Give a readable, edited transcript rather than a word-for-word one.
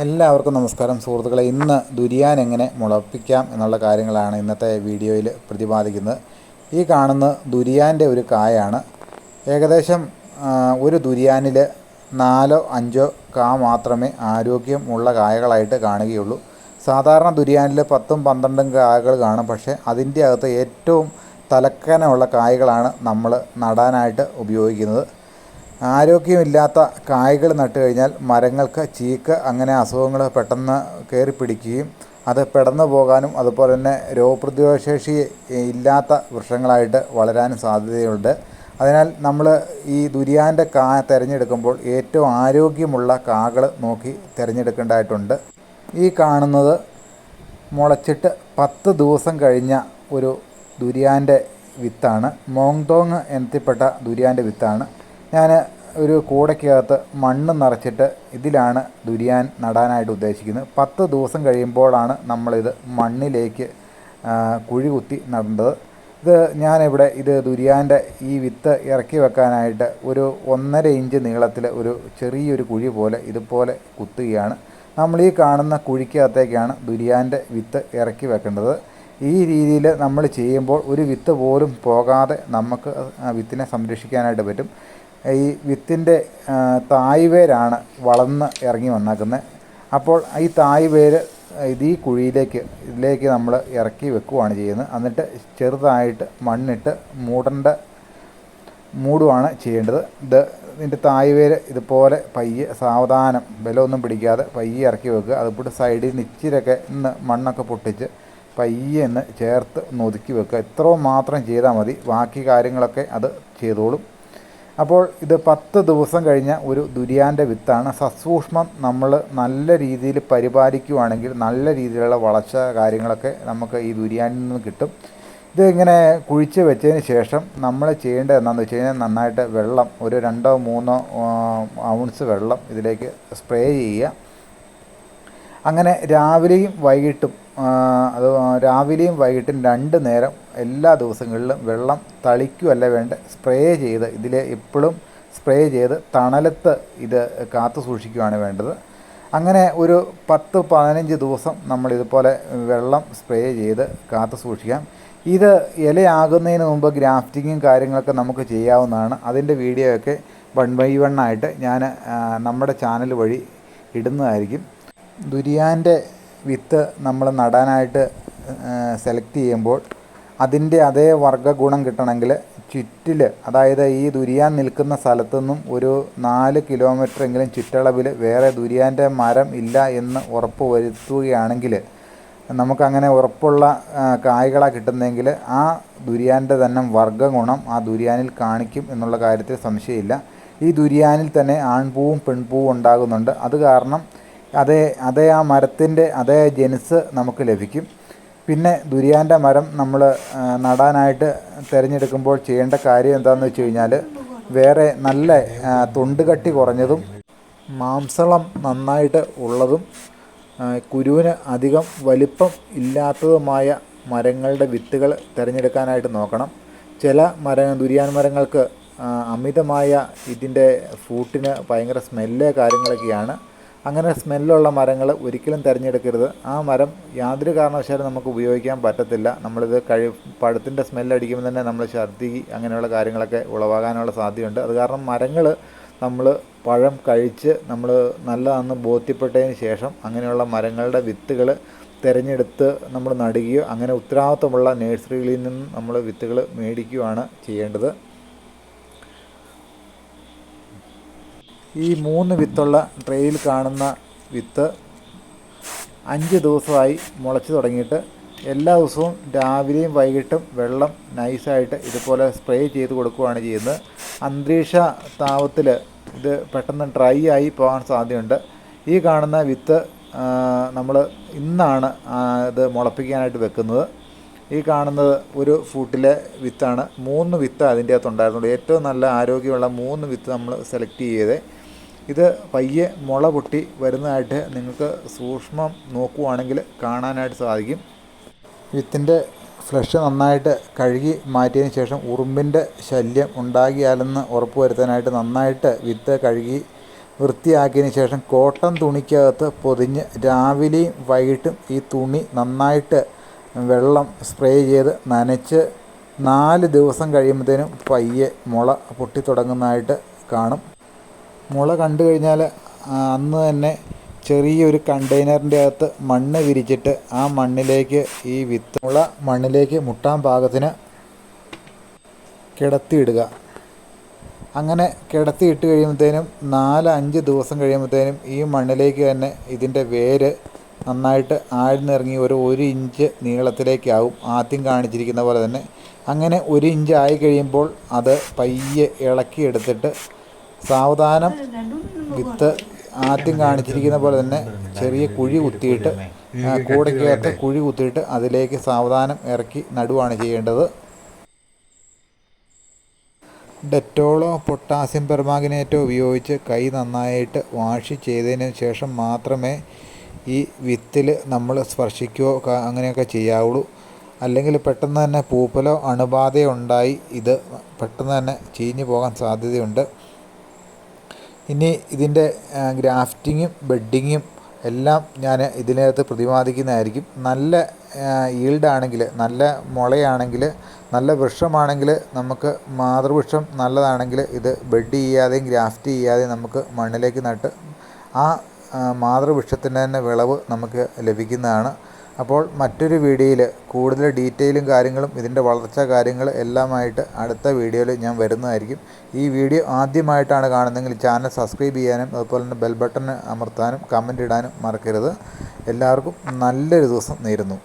എല്ലാവർക്കും നമസ്കാരം സുഹൃത്തുക്കളെ. ഇന്ന് ദുരിയാൻ എങ്ങനെ മുളപ്പിക്കാം എന്നുള്ള കാര്യങ്ങളാണ് ഇന്നത്തെ വീഡിയോയിൽ പ്രതിപാദിക്കുന്നത്. ഈ കാണുന്ന ദുരിയാൻ്റെ ഒരു കായാണ്. ഏകദേശം ഒരു ദുരിയാനിൽ 4-5 കാ മാത്രമേ ആരോഗ്യമുള്ള കായകളായിട്ട് കാണുകയുള്ളൂ. സാധാരണ ദുരിയാനിൽ 10-12 കായകൾ കാണും. പക്ഷേ അതിൻ്റെ അകത്ത് ഏറ്റവും തലക്കനമുള്ള കായകളാണ് നമ്മൾ നടാനായിട്ട് ഉപയോഗിക്കുന്നത്. ആരോഗ്യമില്ലാത്ത കായ്കൾ നട്ട് കഴിഞ്ഞാൽ മരങ്ങൾക്ക് ചീക്ക് അങ്ങനെ അസുഖങ്ങൾ പെട്ടെന്ന് കയറി പിടിക്കുകയും അത് പെടന്നു പോകാനും അതുപോലെ തന്നെ രോഗപ്രതിരോധശേഷി ഇല്ലാത്ത വൃക്ഷങ്ങളായിട്ട് വളരാനും സാധ്യതയുണ്ട്. അതിനാൽ നമ്മൾ ഈ ദുരിയാൻ്റെ കാ തിരഞ്ഞെടുക്കുമ്പോൾ ഏറ്റവും ആരോഗ്യമുള്ള കാകൾ നോക്കി തിരഞ്ഞെടുക്കേണ്ടതായിട്ടുണ്ട്. ഈ കാണുന്നത് മുളച്ചിട്ട് 10 ദിവസം കഴിഞ്ഞ ഒരു ദുരിയാൻ്റെ വിത്താണ്. മോങ്തോങ് ഇനത്തിൽപ്പെട്ട ദുരിയാൻ്റെ വിത്താണ്. ഞാൻ ഒരു കൂടയ്ക്കകത്ത് മണ്ണ് നിറച്ചിട്ട് ഇതിലാണ് ദുരിയാൻ നടാനായിട്ട് ഉദ്ദേശിക്കുന്നത്. 10 ദിവസം കഴിയുമ്പോഴാണ് നമ്മളിത് മണ്ണിലേക്ക് കുഴി കുത്തി നടേണ്ടത്. ഞാനിവിടെ ദുരിയാൻ്റെ ഈ വിത്ത് ഇറക്കി വെക്കാനായിട്ട് ഒരു 1.5 ഇഞ്ച് നീളത്തിൽ ഒരു ചെറിയൊരു കുഴി പോലെ ഇതുപോലെ കുത്തുകയാണ്. നമ്മൾ ഈ കാണുന്ന കുഴിക്കകത്തേക്കാണ് ദുരിയാൻ്റെ വിത്ത് ഇറക്കി വെക്കേണ്ടത്. ഈ രീതിയിൽ നമ്മൾ ചെയ്യുമ്പോൾ ഒരു വിത്ത് പോലും പോകാതെ നമുക്ക് വിത്തിനെ സംരക്ഷിക്കാനായിട്ട് പറ്റും. ഈ വിത്തിൻ്റെ തായ്വേരാണ് വളർന്ന് ഇറങ്ങി വന്നേക്കുന്നത്. അപ്പോൾ ഈ തായ്വേര് ഈ ഇതിലേക്ക് നമ്മൾ ഇറക്കി വെക്കുകയാണ് ചെയ്യുന്നത്. എന്നിട്ട് ചെറുതായിട്ട് മണ്ണിട്ട് മൂടുകയാണ് ചെയ്യേണ്ടത്. ഇതിൻ്റെ തായ്വേര് ഇതുപോലെ പയ്യെ സാവധാനം ബലമൊന്നും പിടിക്കാതെ പയ്യെ ഇറക്കി വെക്കുക. അതുപോലെ സൈഡിൽ നിന്ന് ഇച്ചിരൊക്കെ മണ്ണൊക്കെ പൊട്ടിച്ച് പയ്യെ ചേർത്ത് ഒതുക്കി വെക്കുക. ഇത്രയും മാത്രം ചെയ്താൽ മതി. ബാക്കി കാര്യങ്ങളൊക്കെ അത് ചെയ്തോളും. അപ്പോൾ ഇത് 10 ദിവസം കഴിഞ്ഞ ഒരു ദുരിയാൻ്റെ വിത്താണ്. സസൂക്ഷ്മം നമ്മൾ നല്ല രീതിയിൽ പരിപാലിക്കുകയാണെങ്കിൽ നല്ല രീതിയിലുള്ള വളർച്ച കാര്യങ്ങളൊക്കെ നമുക്ക് ഈ ദുരിയാനിൽ നിന്ന് കിട്ടും. ഇത് ഇങ്ങനെ കുഴിച്ച് വെച്ചതിന് ശേഷം നമ്മൾ ചെയ്യേണ്ടത് എന്താണെന്ന് വെച്ച് കഴിഞ്ഞാൽ നന്നായിട്ട് വെള്ളം ഒരു 2-3 ഔൺസ് വെള്ളം ഇതിലേക്ക് സ്പ്രേ ചെയ്യുക. അങ്ങനെ രാവിലെയും വൈകിട്ടും രാവിലെയും വൈകിട്ടും 2 നേരം എല്ലാ ദിവസങ്ങളിലും വെള്ളം തളിക്കുകയല്ല വേണ്ട, സ്പ്രേ ചെയ്ത് എപ്പോഴും സ്പ്രേ ചെയ്ത് തണലത്ത് ഇത് കാത്തു സൂക്ഷിക്കുകയാണ് വേണ്ടത്. അങ്ങനെ ഒരു 10-15 ദിവസം നമ്മളിതുപോലെ വെള്ളം സ്പ്രേ ചെയ്ത് കാത്തു സൂക്ഷിക്കാം. ഇത് ഇലയാകുന്നതിന് മുമ്പ് ഗ്രാഫ്റ്റിങ്ങും കാര്യങ്ങളൊക്കെ നമുക്ക് ചെയ്യാവുന്നതാണ്. അതിൻ്റെ വീഡിയോ ഒക്കെ 1 by 1 ആയിട്ട് ഞാൻ നമ്മുടെ ചാനൽ വഴി ഇടുന്നതായിരിക്കും. ദുരിയാൻ്റെ വിത്ത് നമ്മൾ നടാനായിട്ട് സെലക്ട് ചെയ്യുമ്പോൾ അതിൻ്റെ അതേ വർഗ്ഗ ഗുണം കിട്ടണമെങ്കിൽ ചുറ്റിൽ, അതായത് ഈ ദുരിയാൻ നിൽക്കുന്ന സ്ഥലത്തു നിന്നും ഒരു 4 കിലോമീറ്ററെങ്കിലും ചുറ്റളവിൽ വേറെ ദുരിയാൻ്റെ മരം ഇല്ല എന്ന് ഉറപ്പ് വരുത്തുകയാണെങ്കിൽ നമുക്കങ്ങനെ ഉറപ്പുള്ള കായ്കളാണ് കിട്ടുന്നതെങ്കിൽ ആ ദുരിയാൻ്റെ തന്നെ വർഗ്ഗ ഗുണം ആ ദുരിയാനിൽ കാണിക്കും എന്നുള്ള കാര്യത്തിൽ സംശയമില്ല. ഈ ദുരിയാനിൽ തന്നെ ആൺപൂവും പെൺപൂവും ഉണ്ടാകുന്നുണ്ട്. അത് കാരണം അതേ ആ മരത്തിൻ്റെ അതേ ജനുസ് നമുക്ക് ലഭിക്കും. പിന്നെ ദുരിയാൻ്റെ മരം നമ്മൾ നടാനായിട്ട് തിരഞ്ഞെടുക്കുമ്പോൾ ചെയ്യേണ്ട കാര്യം എന്താണെന്ന് വെച്ച് കഴിഞ്ഞാൽ വേറെ നല്ല തൊണ്ടുകട്ടി കുറഞ്ഞതും മാംസളം നന്നായിട്ട് ഉള്ളതും കുരുവിന് അധികം വലിപ്പം ഇല്ലാത്തതുമായ മരങ്ങളുടെ വിത്തുകൾ തിരഞ്ഞെടുക്കാനായിട്ട് നോക്കണം. ചില ദുരിയാൻ മരങ്ങൾക്ക് അമിതമായ ഇതിൻ്റെ ഫ്രൂട്ടിന് ഭയങ്കര സ്മെല്ല് കാര്യങ്ങളൊക്കെയാണ്. അങ്ങനെ സ്മെല്ലുള്ള മരങ്ങൾ ഒരിക്കലും തിരഞ്ഞെടുക്കരുത്. ആ മരം യാതൊരു കാരണവശാലും നമുക്ക് ഉപയോഗിക്കാൻ പറ്റത്തില്ല. നമ്മളിത് പഴത്തിൻ്റെ സ്മെല്ലടിക്കുമ്പോൾ തന്നെ നമ്മൾ ഛർദി അങ്ങനെയുള്ള കാര്യങ്ങളൊക്കെ ഉളവാകാനുള്ള സാധ്യതയുണ്ട്. അത് കാരണം മരങ്ങൾ നമ്മൾ പഴം കഴിച്ച് നമ്മൾ നല്ലതാണെന്ന് ബോധ്യപ്പെട്ടതിന് ശേഷം അങ്ങനെയുള്ള മരങ്ങളുടെ വിത്തുകൾ തിരഞ്ഞെടുത്ത് നമ്മൾ നടുകയോ അങ്ങനെ ഉത്തരവാദിത്വമുള്ള നഴ്സറികളിൽ നിന്നും നമ്മൾ വിത്തുകൾ മേടിക്കുകയാണ് ചെയ്യേണ്ടത്. ഈ 3 വിത്തുള്ള ട്രേയിൽ കാണുന്ന വിത്ത് 5 ദിവസമായി മുളച്ച് തുടങ്ങിയിട്ട് എല്ലാ ദിവസവും രാവിലെയും വൈകിട്ടും വെള്ളം നൈസായിട്ട് ഇതുപോലെ സ്പ്രേ ചെയ്ത് കൊടുക്കുകയാണ് ചെയ്യുന്നത്. അന്തരീക്ഷ താപത്തിൽ ഇത് പെട്ടെന്ന് ഡ്രൈ ആയി പോകാൻ സാധ്യതയുണ്ട്. ഈ കാണുന്ന വിത്ത് നമ്മൾ ഇന്നാണ് ഇത് മുളപ്പിക്കാനായിട്ട് വെക്കുന്നത്. ഈ കാണുന്നത് ഒരു ഫൂട്ടിലെ വിത്താണ്. 3 വിത്ത് അതിൻ്റെ അകത്തുണ്ടായിരുന്നുള്ളൂ. ഏറ്റവും നല്ല ആരോഗ്യമുള്ള 3 വിത്ത് നമ്മൾ സെലക്ട് ചെയ്ത് ഇത് പയ്യെ മുള പൊട്ടി വരുന്നതായിട്ട് നിങ്ങൾക്ക് സൂക്ഷ്മം നോക്കുകയാണെങ്കിൽ കാണാനായിട്ട് സാധിക്കും. വിത്തിൻ്റെ ഫ്ലഷ് നന്നായിട്ട് കഴുകി മാറ്റിയതിന് ശേഷം ഉറുമ്പിൻ്റെ ശല്യം ഉണ്ടാകിയാലെന്ന് ഉറപ്പ് വരുത്താനായിട്ട് നന്നായിട്ട് വിത്ത് കഴുകി വൃത്തിയാക്കിയതിന് ശേഷം കോട്ടൺ തുണിക്കകത്ത് പൊതിഞ്ഞ് രാവിലെയും വൈകിട്ടും ഈ തുണി നന്നായിട്ട് വെള്ളം സ്പ്രേ ചെയ്ത് നനച്ച് 4 ദിവസം കഴിയുമ്പോഴത്തേനും പയ്യെ മുള പൊട്ടിത്തുടങ്ങുന്നതായിട്ട് കാണും. മുള കണ്ടു കഴിഞ്ഞാൽ അന്ന് തന്നെ ചെറിയൊരു കണ്ടെയ്നറിൻ്റെ അകത്ത് മണ്ണ് വിരിച്ചിട്ട് ആ മണ്ണിലേക്ക് ഈ വിത്ത് മുള മണ്ണിലേക്ക് മുട്ടാൻ പാകത്തിന് കിടത്തിയിടുക. അങ്ങനെ കിടത്തിയിട്ട് കഴിയുമ്പോഴത്തേനും 4-5 ദിവസം കഴിയുമ്പോഴത്തേനും ഈ മണ്ണിലേക്ക് തന്നെ ഇതിൻ്റെ വേര് നന്നായിട്ട് ആഴ്ന്നിറങ്ങി ഒരു 1 ഇഞ്ച് നീളത്തിലേക്കാവും, ആദ്യം കാണിച്ചിരിക്കുന്ന പോലെ തന്നെ. അങ്ങനെ 1 ഇഞ്ച് ആയി കഴിയുമ്പോൾ അത് പയ്യെ ഇളക്കിയെടുത്തിട്ട് സാവധാനം വിത്ത് ആദ്യം കാണിച്ചിരിക്കുന്ന പോലെ തന്നെ ചെറിയ കുഴി കുത്തിയിട്ട് കൂടയ്ക്കകത്ത് കുഴി കുത്തിയിട്ട് അതിലേക്ക് സാവധാനം ഇറക്കി നടുവാണ് ചെയ്യേണ്ടത്. ഡെറ്റോളോ പൊട്ടാസ്യം പെർമാംഗനേറ്റോ ഉപയോഗിച്ച് കൈ നന്നായിട്ട് വാഷ് ചെയ്തതിന് ശേഷം മാത്രമേ ഈ വിത്തിൽ നമ്മൾ സ്പർശിക്കുകയോ അങ്ങനെയൊക്കെ ചെയ്യാവുള്ളൂ. അല്ലെങ്കിൽ പെട്ടെന്ന് തന്നെ പൂപ്പലോ അണുബാധയോ ഉണ്ടായി ഇത് പെട്ടെന്ന് തന്നെ ചീഞ്ഞു പോകാൻ സാധ്യതയുണ്ട്. ഇനി ഇതിൻ്റെ ഗ്രാഫ്റ്റിങ്ങും ബെഡ്ഡിങ്ങും എല്ലാം ഞാൻ ഇതിനകത്ത് പ്രതിപാദിക്കുന്നതായിരിക്കും. നല്ല ഈൽഡാണെങ്കിൽ, നല്ല മുളയാണെങ്കിൽ, നല്ല വൃക്ഷമാണെങ്കിൽ, നമുക്ക് മാതൃവൃക്ഷം നല്ലതാണെങ്കിൽ ഇത് ബെഡ് ചെയ്യാതെയും ഗ്രാഫ്റ്റ് ചെയ്യാതെയും നമുക്ക് മണ്ണിലേക്ക് നട്ട് ആ മാതൃവൃക്ഷത്തിൻ്റെ തന്നെ വിളവ് നമുക്ക് ലഭിക്കുന്നതാണ്. അപ്പോൾ മറ്റൊരു വീഡിയോയിൽ കൂടുതൽ ഡീറ്റെയിലും കാര്യങ്ങളും ഇതിൻ്റെ വളർച്ചാ കാര്യങ്ങൾ എല്ലാമായിട്ട് അടുത്ത വീഡിയോയിൽ ഞാൻ വരുന്നതായിരിക്കും. ഈ വീഡിയോ ആദ്യമായിട്ടാണ് കാണുന്നതെങ്കിൽ ചാനൽ സബ്സ്ക്രൈബ് ചെയ്യാനും അതുപോലെ തന്നെ ബെൽ ബട്ടൺ അമർത്താനും കമൻ്റ് ഇടാനും മറക്കരുത്. എല്ലാവർക്കും നല്ലൊരു ദിവസം നേരുന്നു.